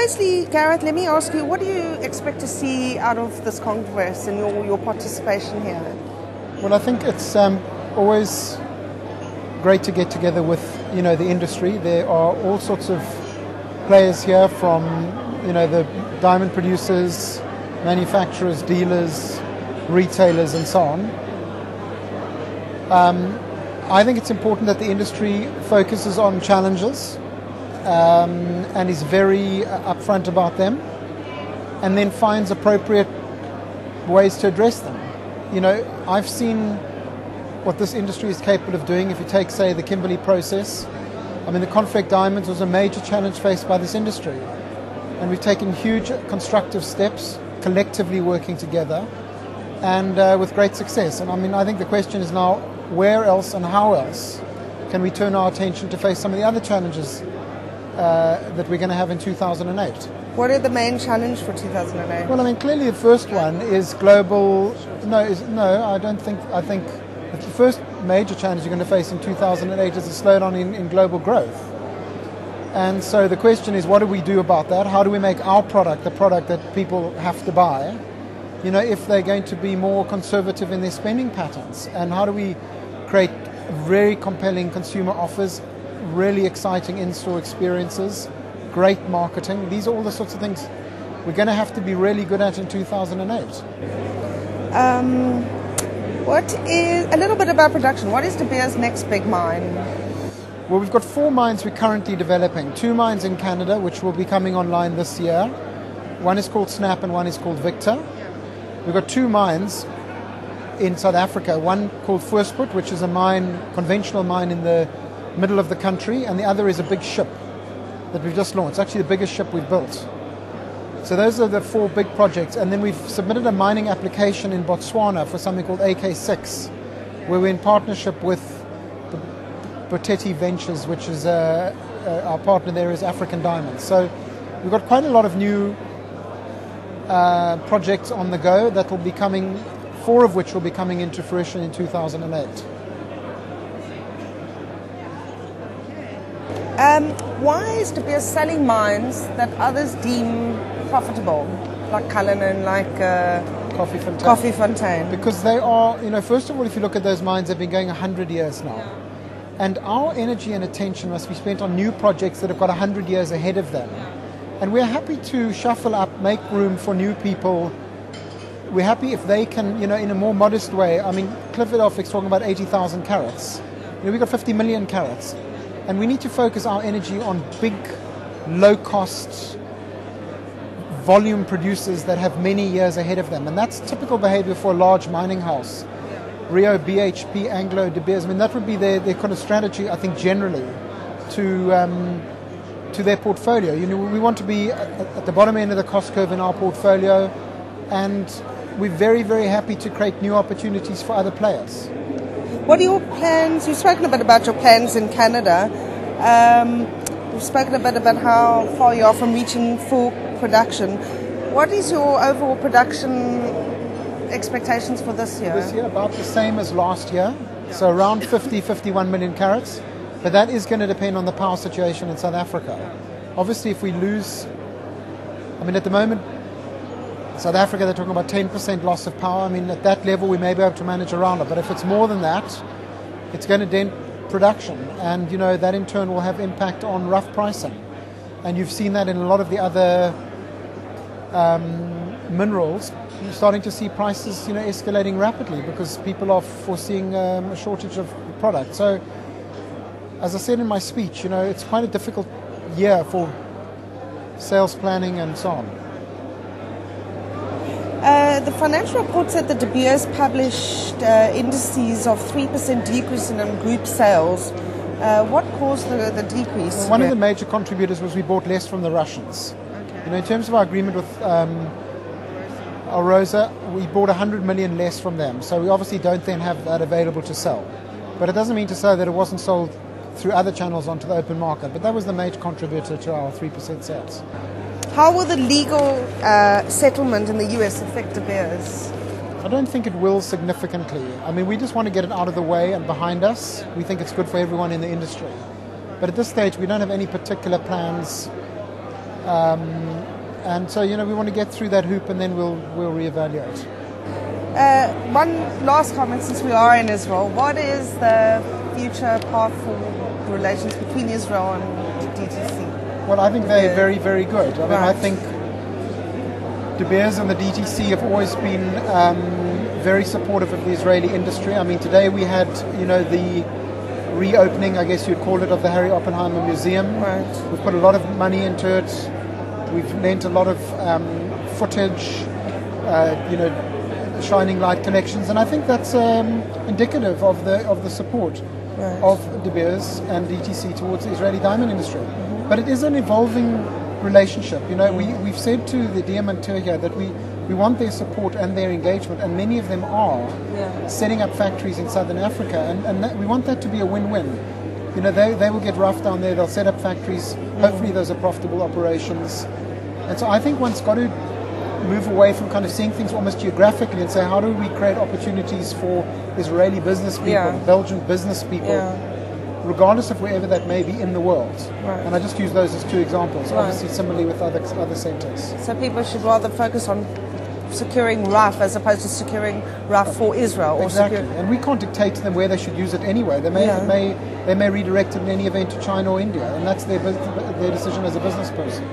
firstly, Gareth, let me ask you, what do you expect to see out of this Congress and your participation here? Well, I think it's always great to get together with, the industry. There are all sorts of players here from, the diamond producers, manufacturers, dealers, retailers, and so on. I think it's important that the industry focuses on challenges and is very upfront about them, and then finds appropriate ways to address them. I've seen what this industry is capable of doing. If you take, say, the Kimberley process, the Conflict Diamonds was a major challenge faced by this industry. And we've taken huge constructive steps, collectively working together, and with great success. And I think the question is now, where else and how else can we turn our attention to face some of the other challenges that we're going to have in 2008? What are the main challenges for 2008? Well, clearly the first one is global. I think the first major challenge you're going to face in 2008 is a slowdown in global growth. And so the question is, what do we do about that? How do we make our product the product that people have to buy, if they're going to be more conservative in their spending patterns? And how do we create very compelling consumer offers, really exciting in-store experiences, great marketing? These are all the sorts of things we're going to have to be really good at in 2008. A little bit about production. What is De Beers' next big mine? Well, we've got 4 mines we're currently developing. 2 mines in Canada, which will be coming online this year. One is called Snap and one is called Victor. We've got 2 mines in South Africa. One called Voorspoed, which is a mine, conventional mine in the middle of the country, and the other is a big ship that we've just launched. It's actually the biggest ship we've built. So those are the 4 big projects. And then we've submitted a mining application in Botswana for something called AK6, where we're in partnership with the Boteti Ventures, which is our partner there is African Diamonds. So we've got quite a lot of new projects on the go that will be coming, 4 of which will be coming into fruition in 2008. Why is De Beers selling mines that others deem profitable, like Cullinan, like Coffee Fontaine? Because they are, first of all, if you look at those mines, they've been going 100 years now. Yeah. And our energy and attention must be spent on new projects that have got 100 years ahead of them. Yeah. And we're happy to shuffle up, make room for new people. We're happy if they can, in a more modest way. Clifford Offwick's talking about 80,000 carats. We've got 50 million carats. And we need to focus our energy on big, low-cost, volume producers that have many years ahead of them. And that's typical behavior for a large mining house. Rio, BHP, Anglo, De Beers, that would be their kind of strategy, I think, generally, to their portfolio. We want to be at the bottom end of the cost curve in our portfolio, and we're very, very happy to create new opportunities for other players. What are your plans? You've spoken a bit about your plans in Canada. You've spoken a bit about how far you are from reaching full production. What is your overall production expectations for this year? This year, about the same as last year. So around 51 million carats. But that is going to depend on the power situation in South Africa. Obviously, if we lose, at the moment, South Africa, they're talking about 10% loss of power. At that level, we may be able to manage around it. But if it's more than that, it's going to dent production. And, that in turn will have impact on rough pricing. And you've seen that in a lot of the other minerals. You're starting to see prices, escalating rapidly because people are foreseeing a shortage of product. So, as I said in my speech, it's quite a difficult year for sales planning and so on. The financial report said that De Beers published indices of 3% decrease in group sales. What caused the decrease? Well, one of the major contributors was we bought less from the Russians. Okay. In terms of our agreement with Alrosa, we bought 100 million less from them. So we obviously don't then have that available to sell. But it doesn't mean to say that it wasn't sold through other channels onto the open market. But that was the major contributor to our 3% sales. How will the legal settlement in the US affect De Beers? I don't think it will significantly. We just want to get it out of the way and behind us. We think it's good for everyone in the industry. But at this stage, we don't have any particular plans And so, we want to get through that hoop, and then we'll reevaluate. One last comment, since we are in Israel, what is the future path for relations between Israel and DTC? Well, I think they're very, very good. I mean, Right. I think De Beers and the DTC have always been very supportive of the Israeli industry. I mean, today we had, the reopening, I guess you'd call it, of the Harry Oppenheimer Museum. Right. We've put a lot of money into it. We've lent a lot of footage, shining light collections, and I think that's indicative of the support Right. of De Beers and DTC towards the Israeli diamond industry. Mm-hmm. But it is an evolving relationship. We've said to the Diamanteur here that we want their support and their engagement, and many of them are setting up factories in Southern Africa, and we want that to be a win-win. They will get rough down there, they'll set up factories, hopefully those are profitable operations. And so I think one's got to move away from kind of seeing things almost geographically and say, how do we create opportunities for Israeli business people, Belgian business people, regardless of wherever that may be in the world. Right. And I just use those as two examples, obviously similarly with other centres. So people should rather focus on securing rough as opposed to securing rough for Israel. Exactly. And we can't dictate to them where they should use it anyway. They may redirect it in any event to China or India, and that's their decision as a business person.